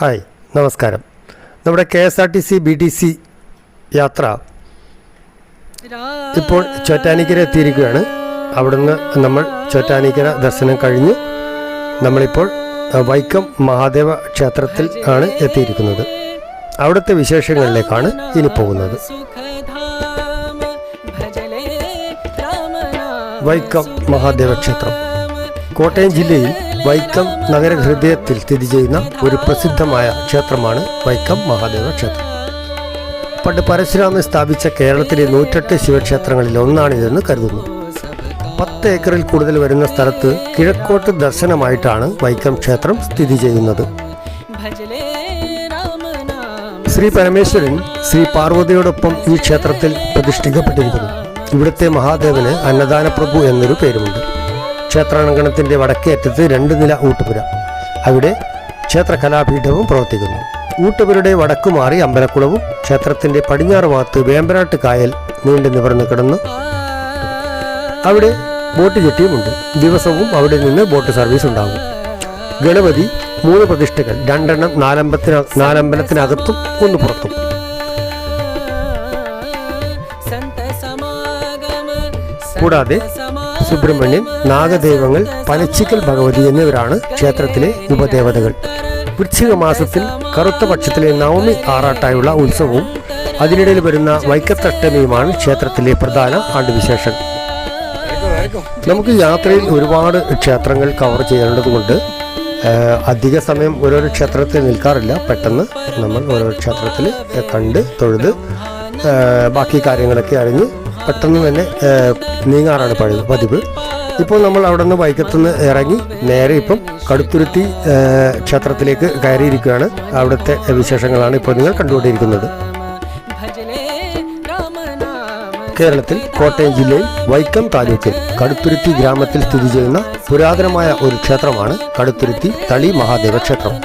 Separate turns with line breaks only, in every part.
Hi, നമസ്കാരം. നമ്മുടെ KSRTC BTC യാത്ര ഇപ്പോൾ ചോറ്റാനിക്കര എത്തിയിരിക്കുകയാണ്. അവിടുന്ന് നമ്മൾ ചോറ്റാനിക്കര ദർശനം കഴിഞ്ഞ് നമ്മളിപ്പോൾ വൈക്കം മഹാദേവ ക്ഷേത്രത്തിൽ ആണ് എത്തിയിരിക്കുന്നത്. അവിടുത്തെ വിശേഷങ്ങളിലേക്കാണ് ഇനി പോകുന്നത്. വൈക്കം മഹാദേവ ക്ഷേത്രം കോട്ടയം ജില്ലയിൽ വൈക്കം നഗരഹൃദയത്തിൽ സ്ഥിതി ചെയ്യുന്ന ഒരു പ്രസിദ്ധമായ ക്ഷേത്രമാണ് വൈക്കം മഹാദേവ ക്ഷേത്രം. പണ്ട് പരശുരാമൻ സ്ഥാപിച്ച കേരളത്തിലെ 108 ശിവക്ഷേത്രങ്ങളിൽ ഒന്നാണിതെന്ന് കരുതുന്നു. 10 ഏക്കറിൽ കൂടുതൽ വരുന്ന സ്ഥലത്ത് കിഴക്കോട്ട് ദർശനമായിട്ടാണ് വൈക്കം ക്ഷേത്രം സ്ഥിതി ചെയ്യുന്നത്. ശ്രീ പരമേശ്വരൻ ശ്രീ പാർവതിയോടൊപ്പം ഈ ക്ഷേത്രത്തിൽ പ്രതിഷ്ഠിക്കപ്പെട്ടിരിക്കുന്നു. ഇവിടുത്തെ മഹാദേവന് അന്നദാന പ്രഭു എന്നൊരു പേരുമുണ്ട്. ക്ഷേത്രാങ്കണത്തിന്റെ വടക്കേ അറ്റത്ത് 2 നില ഊട്ടുപുര, അവിടെ ക്ഷേത്ര കലാപീഠവും പ്രവർത്തിക്കുന്നു. ഊട്ടുപുരയുടെ വടക്കുമാറി അമ്പലക്കുളവും ക്ഷേത്രത്തിന്റെ പടിഞ്ഞാറ് ഭാഗത്ത് വേമ്പനാട്ട് കായൽ നീണ്ടു നിവർന്ന് കിടന്നു. അവിടെ ബോട്ട് ജെട്ടിയുമുണ്ട്. ദിവസവും അവിടെ നിന്ന് ബോട്ട് സർവീസ് ഉണ്ടാകും. ഗണപതി 3 പ്രതിഷ്ഠകൾ, 2 എണ്ണം നാലമ്പലത്തിനകത്തും 1 പുറത്തും. കൂടാതെ സുബ്രഹ്മണ്യൻ, നാഗദൈവങ്ങൾ, പനച്ചിക്കൽ ഭഗവതി എന്നിവരാണ് ക്ഷേത്രത്തിലെ ഉപദേവതകൾ. വൃശ്ചിക മാസത്തിൽ കറുത്ത പക്ഷത്തിലെ നവമി ആറാട്ടായുള്ള ഉത്സവവും അതിനിടയിൽ വരുന്ന വൈക്കത്തഷ്ടമിയുമാണ് ക്ഷേത്രത്തിലെ പ്രധാന ആണ്ടുവിശേഷം. നമുക്ക് യാത്രയിൽ ഒരുപാട് ക്ഷേത്രങ്ങൾ കവർ ചെയ്യേണ്ടതുകൊണ്ട് അധിക സമയം ഓരോരോ ക്ഷേത്രത്തിൽ നിൽക്കാറില്ല. പെട്ടെന്ന് നമ്മൾ ഓരോ ക്ഷേത്രത്തിൽ കണ്ട് തൊഴുത് ബാക്കി കാര്യങ്ങളൊക്കെ അറിഞ്ഞ് പെട്ടെന്ന് തന്നെ നീങ്ങാറാണ് പതിവ്. ഇപ്പോൾ നമ്മൾ അവിടെ നിന്ന് വൈക്കത്തുനിന്ന് ഇറങ്ങി നേരെ ഇപ്പം കടുത്തുരുത്തി ക്ഷേത്രത്തിലേക്ക് കയറിയിരിക്കുകയാണ്. അവിടുത്തെ വിശേഷങ്ങളാണ് ഇപ്പോൾ നിങ്ങൾ കണ്ടുകൊണ്ടിരിക്കുന്നത്. കേരളത്തിൽ കോട്ടയം ജില്ലയിൽ വൈക്കം താലൂക്കിൽ കടുത്തുരുത്തി ഗ്രാമത്തിൽ സ്ഥിതി ചെയ്യുന്ന പുരാതനമായ ഒരു ക്ഷേത്രമാണ് കടുത്തുരുത്തി തളി മഹാദേവ ക്ഷേത്രം.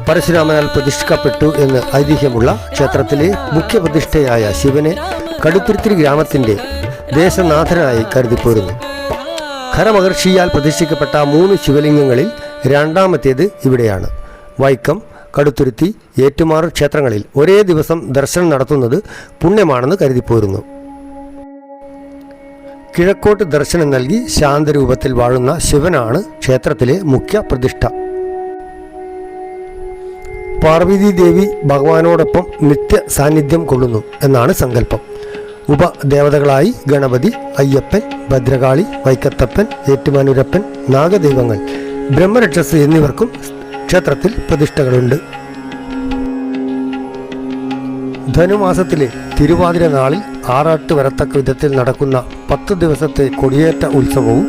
പരശുരാമനാൽ പ്രതിഷ്ഠിക്കപ്പെട്ടു എന്ന് ഐതിഹ്യമുള്ള ക്ഷേത്രത്തിലെ മുഖ്യപ്രതിഷ്ഠയായ ശിവനെ കടുത്തുരുത്തി ഗ്രാമത്തിന്റെ ദേശനാഥനായി കരുതിപ്പോരുന്നു. ഖരമഹർഷിയാൽ പ്രതിഷ്ഠിക്കപ്പെട്ട 3 ശിവലിംഗങ്ങളിൽ രണ്ടാമത്തേത് ഇവിടെയാണ്. വൈക്കം, കടുത്തുരുത്തി, ഏറ്റുമാറ് ക്ഷേത്രങ്ങളിൽ ഒരേ ദിവസം ദർശനം നടത്തുന്നത് പുണ്യമാണെന്ന് കരുതിപ്പോരുന്നു. കിഴക്കോട്ട് ദർശനം നൽകി ശാന്തരൂപത്തിൽ വാഴുന്ന ശിവനാണ് ക്ഷേത്രത്തിലെ മുഖ്യ പ്രതിഷ്ഠ. പാർവതി ദേവി ഭഗവാനോടൊപ്പം നിത്യ സാന്നിധ്യം കൊള്ളുന്നു എന്നാണ് സങ്കല്പം. ഉപദേവതകളായി ഗണപതി, അയ്യപ്പൻ, ഭദ്രകാളി, വൈക്കത്തപ്പൻ, ഏറ്റുമാനൂരപ്പൻ, നാഗദൈവങ്ങൾ, ബ്രഹ്മരക്ഷസ് എന്നിവർക്കും ക്ഷേത്രത്തിൽ പ്രതിഷ്ഠകളുണ്ട്. ധനുമാസത്തിലെ തിരുവാതിര നാളിൽ ആറാട്ട് വരത്തക്ക വിധത്തിൽ നടക്കുന്ന 10 ദിവസത്തെ കൊടിയേറ്റ ഉത്സവവും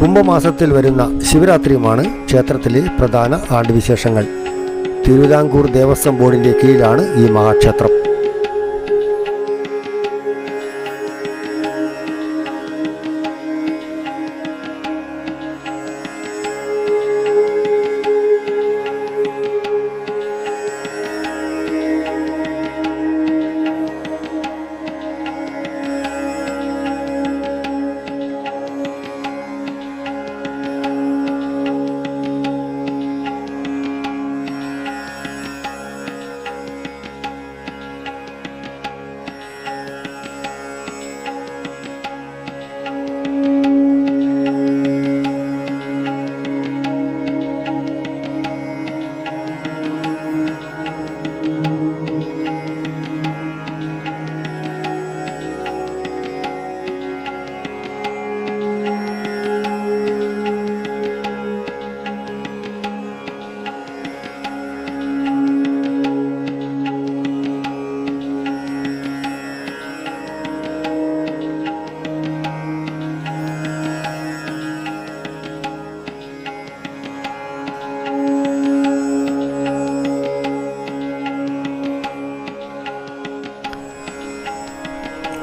കുംഭമാസത്തിൽ വരുന്ന ശിവരാത്രിയുമാണ് ക്ഷേത്രത്തിലെ പ്രധാന ആണ്ടുവിശേഷങ്ങൾ. തിരുവിതാംകൂർ ദേവസ്വം ബോർഡിന്റെ കീഴിലാണ് ഈ മഹാക്ഷേത്രം.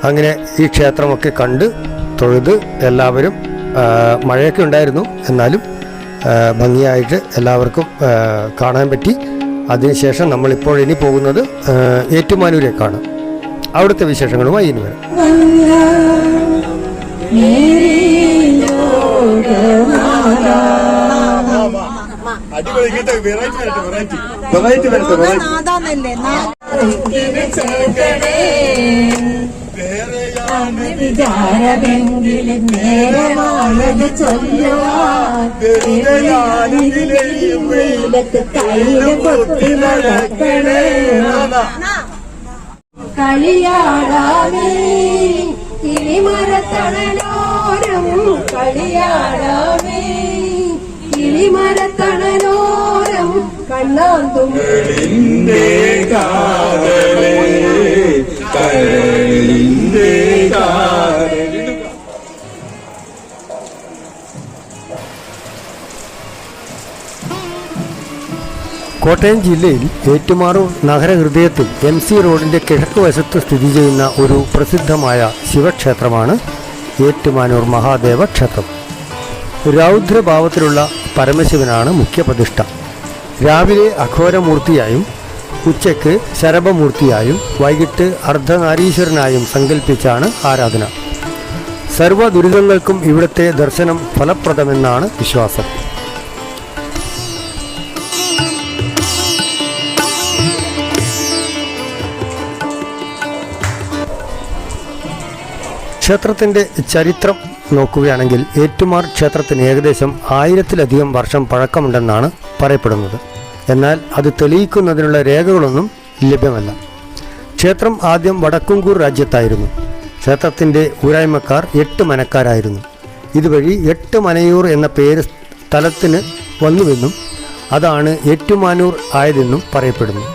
അങ്ങനെ ഈ ക്ഷേത്രമൊക്കെ കണ്ട് തൊഴുത് എല്ലാവരും, മഴയൊക്കെ ഉണ്ടായിരുന്നു എന്നാലും ഭംഗിയായിട്ട് എല്ലാവർക്കും കാണാൻ പറ്റി. അതിനുശേഷം നമ്മളിപ്പോൾ ഇനി പോകുന്നത് ഏറ്റുമാനൂരേക്കാണ്. അവിടുത്തെ വിശേഷങ്ങളുമായി ഇനി വരാം.
വിചാരമെങ്കിലും നേരമായത് ചൊല്ലുവാൻ കയ്യിൽ പൊത്തി നടക്കണേ കളിയാടാമേ കിളിമരത്തണലോരം കളിയാടാമേ കിളിമരത്തണലോരം കണ്ണാന്തുമ്പിളിന്റെ കാതലേ കരളിന്റെ കാതലേ.
കോട്ടയം ജില്ലയിൽ ഏറ്റുമാനൂർ നഗരഹൃദയത്തിൽ MC റോഡിൻ്റെ കിഴക്ക് വശത്ത് സ്ഥിതി ചെയ്യുന്ന ഒരു പ്രസിദ്ധമായ ശിവക്ഷേത്രമാണ് ഏറ്റുമാനൂർ മഹാദേവ ക്ഷേത്രം. രൗദ്രഭാവത്തിലുള്ള പരമശിവനാണ് മുഖ്യപ്രതിഷ്ഠ. രാവിലെ അഘോരമൂർത്തിയായും ഉച്ചയ്ക്ക് ശരഭമൂർത്തിയായും വൈകിട്ട് അർദ്ധനാരീശ്വരനായും സങ്കല്പിച്ചാണ് ആരാധന. സർവ്വ ദുരിതങ്ങൾക്കും ഇവിടുത്തെ ദർശനം ഫലപ്രദമെന്നാണ് വിശ്വാസം. ക്ഷേത്രത്തിൻ്റെ ചരിത്രം നോക്കുകയാണെങ്കിൽ ഏറ്റുമാർ ക്ഷേത്രത്തിന് ഏകദേശം 1000-ലധികം വർഷം പഴക്കമുണ്ടെന്നാണ് പറയപ്പെടുന്നത്. എന്നാൽ അത് തെളിയിക്കുന്നതിനുള്ള രേഖകളൊന്നും ലഭ്യമല്ല. ക്ഷേത്രം ആദ്യം വടക്കുംകൂർ രാജ്യത്തായിരുന്നു. ക്ഷേത്രത്തിൻ്റെ ഊരായ്മക്കാർ 8 മനക്കാരായിരുന്നു. ഇതുവഴി 8 മനയൂർ എന്ന പേര് സ്ഥലത്തിന് വന്നുവെന്നും അതാണ് ഏറ്റുമാനൂർ ആയതെന്നും പറയപ്പെടുന്നു.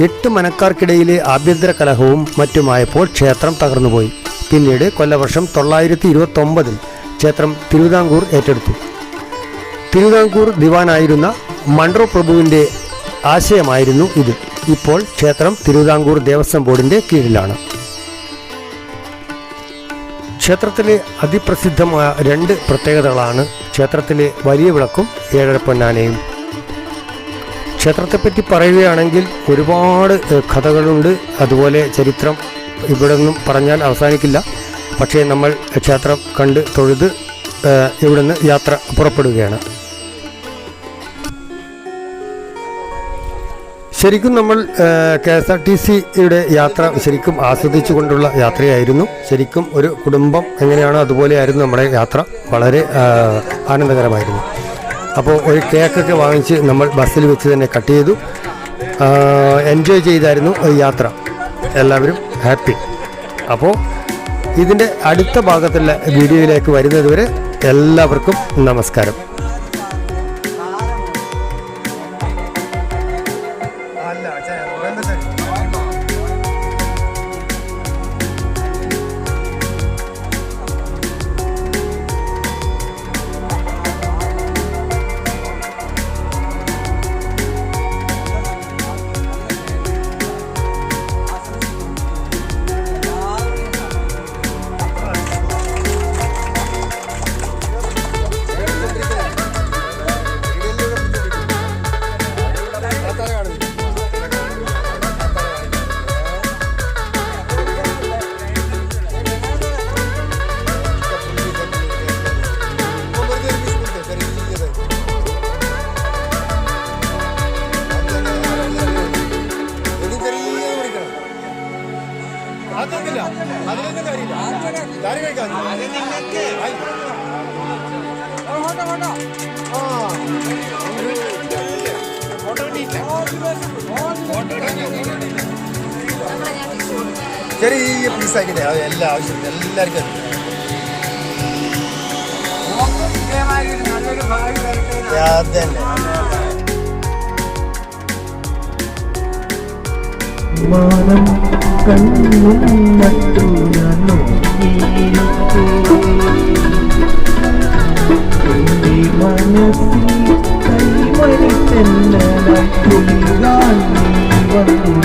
8 മനക്കാർക്കിടയിലെ ആഭ്യന്തര കലഹവും മറ്റുമായപ്പോൾ ക്ഷേത്രം തകർന്നുപോയി. പിന്നീട് കൊല്ലവർഷം 929 ക്ഷേത്രം തിരുവിതാംകൂർ ഏറ്റെടുത്തു. തിരുവിതാംകൂർ ദിവാനായിരുന്ന മൺട്രോ പ്രഭുവിൻ്റെ ആശയമായിരുന്നു ഇത്. ഇപ്പോൾ ക്ഷേത്രം തിരുവിതാംകൂർ ദേവസ്വം ബോർഡിൻ്റെ കീഴിലാണ്. ക്ഷേത്രത്തിലെ അതിപ്രസിദ്ധമായ 2 പ്രത്യേകതകളാണ് ക്ഷേത്രത്തിലെ വലിയ വിളക്കും ഏഴരപ്പൊന്നാനയും. ക്ഷേത്രത്തെപ്പറ്റി പറയുകയാണെങ്കിൽ ഒരുപാട് കഥകളുണ്ട്. അതുപോലെ ചരിത്രം ഇവിടെ നിന്നും പറഞ്ഞാൽ അവസാനിക്കില്ല. പക്ഷേ നമ്മൾ ക്ഷേത്രം കണ്ട് തൊഴുത് ഇവിടുന്ന് യാത്ര പുറപ്പെടുകയാണ്. ശരിക്കും നമ്മൾ KSRTCയുടെ യാത്ര ശരിക്കും ആസ്വദിച്ചു കൊണ്ടുള്ള യാത്രയായിരുന്നു. ശരിക്കും ഒരു കുടുംബം എങ്ങനെയാണോ അതുപോലെയായിരുന്നു നമ്മുടെ യാത്ര. വളരെ ആനന്ദകരമായിരുന്നു. അപ്പോൾ ഒരു കേക്കൊക്കെ വാങ്ങിച്ച് നമ്മൾ ബസ്സിൽ വെച്ച് തന്നെ കട്ട് ചെയ്തു. എൻജോയ് ചെയ്തായിരുന്നു യാത്ര. എല്ലാവരും ഹാപ്പി. അപ്പോൾ ഇതിൻ്റെ അടുത്ത ഭാഗത്തുള്ള വീഡിയോയിലേക്ക് വരുന്നതുവരെ എല്ലാവർക്കും നമസ്കാരം.
ചെറിയ പീസാക്കിട്ടെ എല്ലാ ആവശ്യം എല്ലാവർക്കും അതന്നെ.
മാനം കണ്ണും നട്ടു ഞാൻ മനസ്സിൽ കൈമണി തന്നെ നീ വന്നു